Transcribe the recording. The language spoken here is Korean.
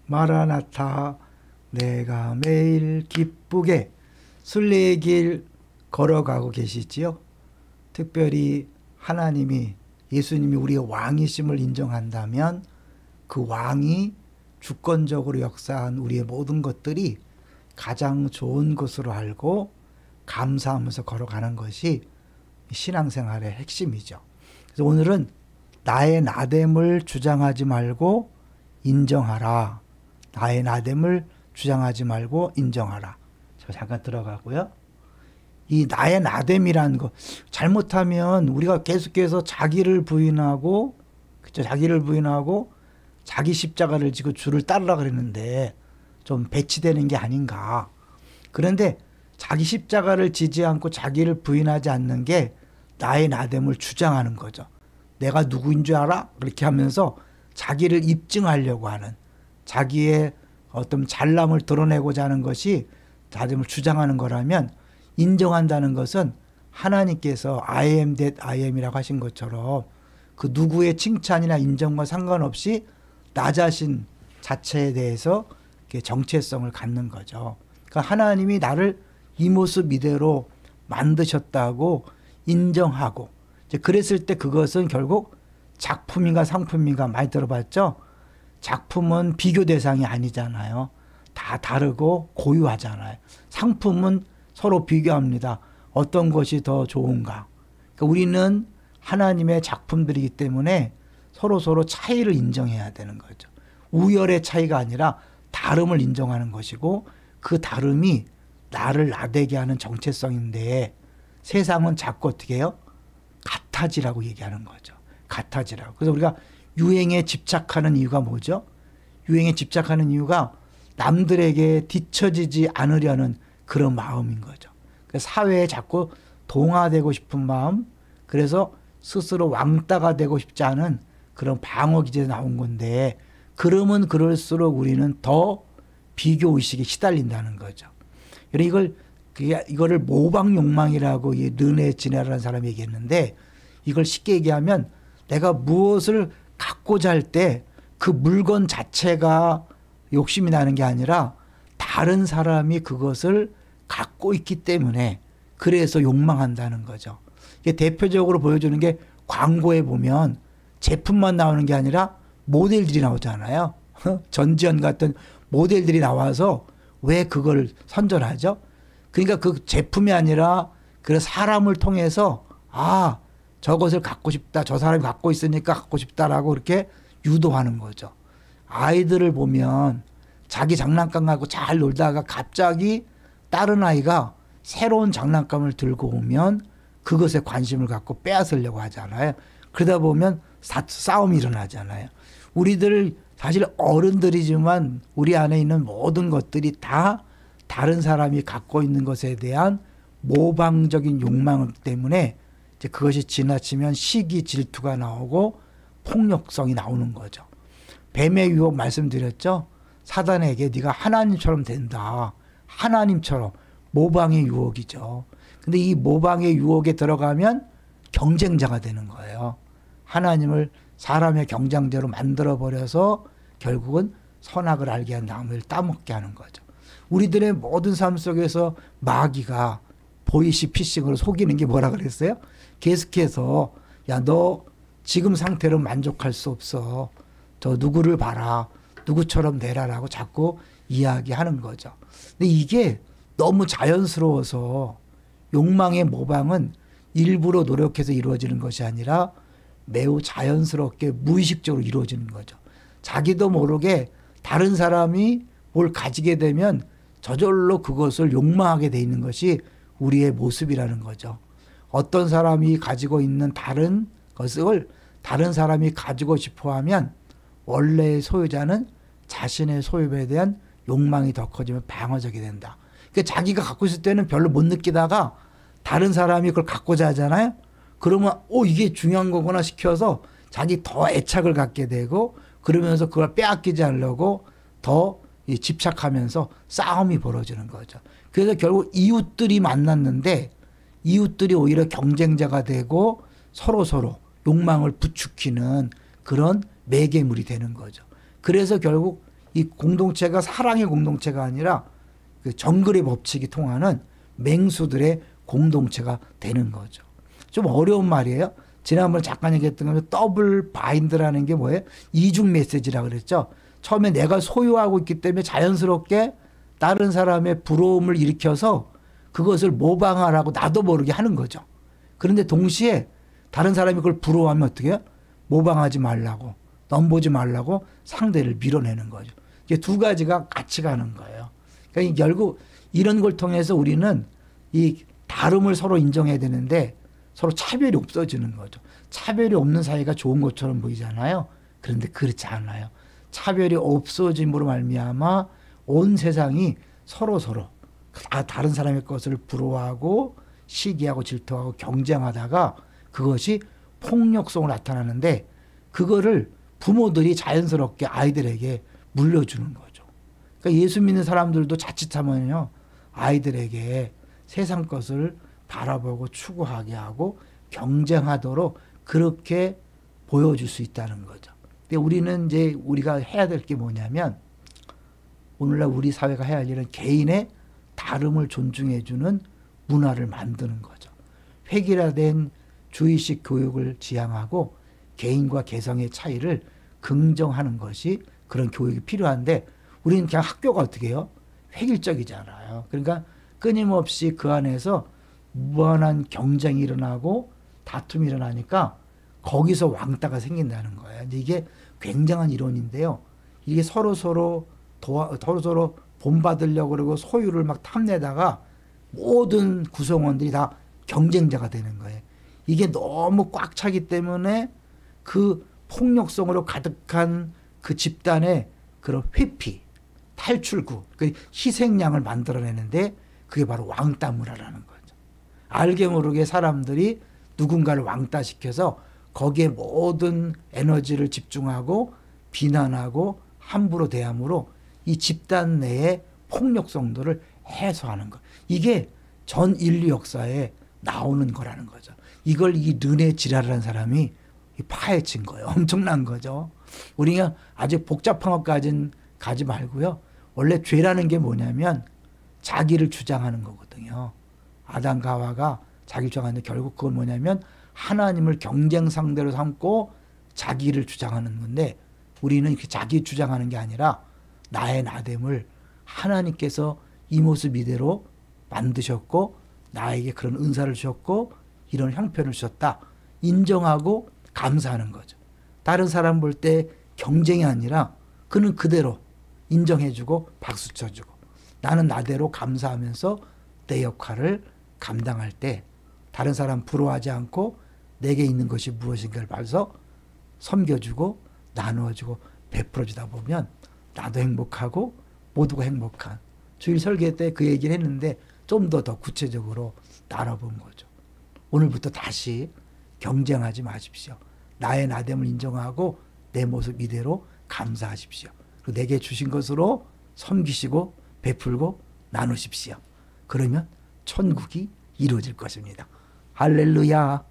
마라나타 내가 매일 기쁘게 순례의 길 걸어가고 계시지요. 특별히 하나님이 예수님이 우리의 왕이심을 인정한다면 그 왕이 주권적으로 역사한 우리의 모든 것들이 가장 좋은 것으로 알고 감사하면서 걸어가는 것이 신앙생활의 핵심이죠. 그래서 오늘은 나의 나됨을 주장하지 말고 인정하라. 나의 나됨을 주장하지 말고 인정하라. 저 잠깐 들어가고요. 이 나의 나됨이라는 거 잘못하면 우리가 계속해서 자기를 부인하고 그쵸? 자기를 부인하고 자기 십자가를 지고 주를 따르라 그랬는데 좀 배치되는 게 아닌가. 그런데 자기 십자가를 지지 않고 자기를 부인하지 않는 게 나의 나됨을 주장하는 거죠. 내가 누구인 줄 알아? 그렇게 하면서 자기를 입증하려고 하는 자기의 어떤 잘남을 드러내고자 하는 것이 나됨을 주장하는 거라면 인정한다는 것은 하나님께서 I am that I am이라고 하신 것처럼 그 누구의 칭찬이나 인정과 상관없이 나 자신 자체에 대해서 정체성을 갖는 거죠. 그러니까 하나님이 나를 이 모습 이대로 만드셨다고 인정하고 이제 그랬을 때 그것은 결국 작품인가 상품인가 많이 들어봤죠? 작품은 비교 대상이 아니잖아요. 다 다르고 고유하잖아요. 상품은 서로 비교합니다. 어떤 것이 더 좋은가. 그러니까 우리는 하나님의 작품들이기 때문에 서로 차이를 인정해야 되는 거죠. 우열의 차이가 아니라 다름을 인정하는 것이고 그 다름이 나를 나되게 하는 정체성인데 세상은 자꾸 어떻게 해요? 같아지라고 얘기하는 거죠. 같아지라고. 그래서 우리가 유행에 집착하는 이유가 뭐죠? 유행에 집착하는 이유가 남들에게 뒤처지지 않으려는 그런 마음인 거죠. 그래서 사회에 자꾸 동화되고 싶은 마음, 그래서 스스로 왕따가 되고 싶지 않은 그런 방어 기제에 나온 건데 그러면 그럴수록 우리는 더 비교의식에 시달린다는 거죠. 이거를 모방 욕망이라고 르네 지네라는 사람이 얘기했는데 이걸 쉽게 얘기하면 내가 무엇을 갖고자 할 때 그 물건 자체가 욕심이 나는 게 아니라 다른 사람이 그것을 갖고 있기 때문에 그래서 욕망한다는 거죠. 이게 대표적으로 보여주는 게 광고에 보면 제품만 나오는 게 아니라 모델들이 나오잖아요. 전지현 같은 모델들이 나와서 왜 그걸 선전하죠? 그러니까 그 제품이 아니라 그 사람을 통해서 아 저것을 갖고 싶다. 저 사람이 갖고 있으니까 갖고 싶다라고 이렇게 유도하는 거죠. 아이들을 보면 자기 장난감 갖고 잘 놀다가 갑자기 다른 아이가 새로운 장난감을 들고 오면 그것에 관심을 갖고 빼앗으려고 하잖아요. 그러다 보면 싸움이 일어나잖아요. 우리들 사실 어른들이지만 우리 안에 있는 모든 것들이 다 다른 사람이 갖고 있는 것에 대한 모방적인 욕망 때문에 이제 그것이 지나치면 시기 질투가 나오고 폭력성이 나오는 거죠. 뱀의 유혹 말씀드렸죠. 사단에게 네가 하나님처럼 된다. 하나님처럼 모방의 유혹이죠. 근데 이 모방의 유혹에 들어가면 경쟁자가 되는 거예요. 하나님을 사람의 경쟁자로 만들어버려서 결국은 선악을 알게 한 나무를 따먹게 하는 거죠. 우리들의 모든 삶 속에서 마귀가 보이시피싱으로 속이는 게 뭐라 그랬어요? 계속해서 야, 너 지금 상태로 만족할 수 없어. 저 누구를 봐라. 누구처럼 내라라고 자꾸 이야기하는 거죠. 근데 이게 너무 자연스러워서 욕망의 모방은 일부러 노력해서 이루어지는 것이 아니라 매우 자연스럽게 무의식적으로 이루어지는 거죠. 자기도 모르게 다른 사람이 뭘 가지게 되면 저절로 그것을 욕망하게 돼 있는 것이 우리의 모습이라는 거죠. 어떤 사람이 가지고 있는 다른 것을 다른 사람이 가지고 싶어 하면 원래의 소유자는 자신의 소유에 대한 욕망이 더 커지면 방어적이 된다. 그러니까 자기가 갖고 있을 때는 별로 못 느끼다가 다른 사람이 그걸 갖고자 하잖아요. 그러면 이게 중요한 거구나 시켜서 자기 더 애착을 갖게 되고 그러면서 그걸 빼앗기지 않으려고 더 집착하면서 싸움이 벌어지는 거죠. 그래서 결국 이웃들이 만났는데 이웃들이 오히려 경쟁자가 되고 서로 욕망을 부추기는 그런 매개물이 되는 거죠. 그래서 결국 이 공동체가 사랑의 공동체가 아니라 그 정글의 법칙이 통하는 맹수들의 공동체가 되는 거죠. 좀 어려운 말이에요. 지난번에 잠깐 얘기했던 것처럼 더블 바인드라는 게 뭐예요? 이중 메시지라 그랬죠. 처음에 내가 소유하고 있기 때문에 자연스럽게 다른 사람의 부러움을 일으켜서 그것을 모방하라고 나도 모르게 하는 거죠. 그런데 동시에 다른 사람이 그걸 부러워하면 어떻게 해요? 모방하지 말라고, 넘보지 말라고 상대를 밀어내는 거죠. 이게 두 가지가 같이 가는 거예요. 그러니까 결국 이런 걸 통해서 우리는 이 다름을 서로 인정해야 되는데 서로 차별이 없어지는 거죠. 차별이 없는 사이가 좋은 것처럼 보이잖아요. 그런데 그렇지 않아요. 차별이 없어짐으로 말미암아 온 세상이 서로 다른 사람의 것을 부러워하고 시기하고 질투하고 경쟁하다가 그것이 폭력성으로 나타나는데 그거를 부모들이 자연스럽게 아이들에게 물려주는 거죠. 그러니까 예수 믿는 사람들도 자칫하면요 아이들에게 세상 것을 바라보고 추구하게 하고 경쟁하도록 그렇게 보여줄 수 있다는 거죠. 근데 우리는 이제 우리가 해야 될 게 뭐냐면 오늘날 우리 사회가 해야 할 일은 개인의 다름을 존중해주는 문화를 만드는 거죠. 획일화된 주의식 교육을 지향하고 개인과 개성의 차이를 긍정하는 것이 그런 교육이 필요한데 우리는 그냥 학교가 어떻게 해요? 획일적이잖아요. 그러니까 끊임없이 그 안에서 무한한 경쟁이 일어나고 다툼이 일어나니까 거기서 왕따가 생긴다는 거예요. 근데 이게 굉장한 이론인데요. 이게 서로 본받으려고 그러고 소유를 막 탐내다가 모든 구성원들이 다 경쟁자가 되는 거예요. 이게 너무 꽉 차기 때문에 그 폭력성으로 가득한 그 집단의 그런 회피, 탈출구, 그 희생양을 만들어내는데 그게 바로 왕따 문화라는 거죠. 알게 모르게 사람들이 누군가를 왕따시켜서 거기에 모든 에너지를 집중하고 비난하고 함부로 대함으로 이 집단 내의 폭력성들을 해소하는 것. 이게 전 인류 역사에 나오는 거라는 거죠. 이걸 이 르네 지랄이라는 사람이 파헤친 거예요. 엄청난 거죠. 우리가 아주 복잡한 것까지는 가지 말고요. 원래 죄라는 게 뭐냐면 자기를 주장하는 거거든요. 아담과 하와가 자기를 주장하는데 결국 그건 뭐냐면 하나님을 경쟁 상대로 삼고 자기를 주장하는 건데 우리는 이렇게 자기 주장하는 게 아니라 나의 나됨을 하나님께서 이 모습 이대로 만드셨고 나에게 그런 은사를 주셨고 이런 형편을 주셨다. 인정하고 감사하는 거죠. 다른 사람 볼 때 경쟁이 아니라 그는 그대로 인정해주고 박수 쳐주고 나는 나대로 감사하면서 내 역할을 감당할 때 다른 사람 부러워하지 않고 내게 있는 것이 무엇인가를 봐서 섬겨주고 나누어주고 베풀어주다 보면 나도 행복하고 모두가 행복한 주일 설계 때 그 얘기를 했는데 좀 더 구체적으로 나눠본 거죠. 오늘부터 다시 경쟁하지 마십시오. 나의 나됨을 인정하고 내 모습 이대로 감사하십시오. 그리고 내게 주신 것으로 섬기시고 베풀고 나누십시오. 그러면 천국이 이루어질 것입니다. 할렐루야.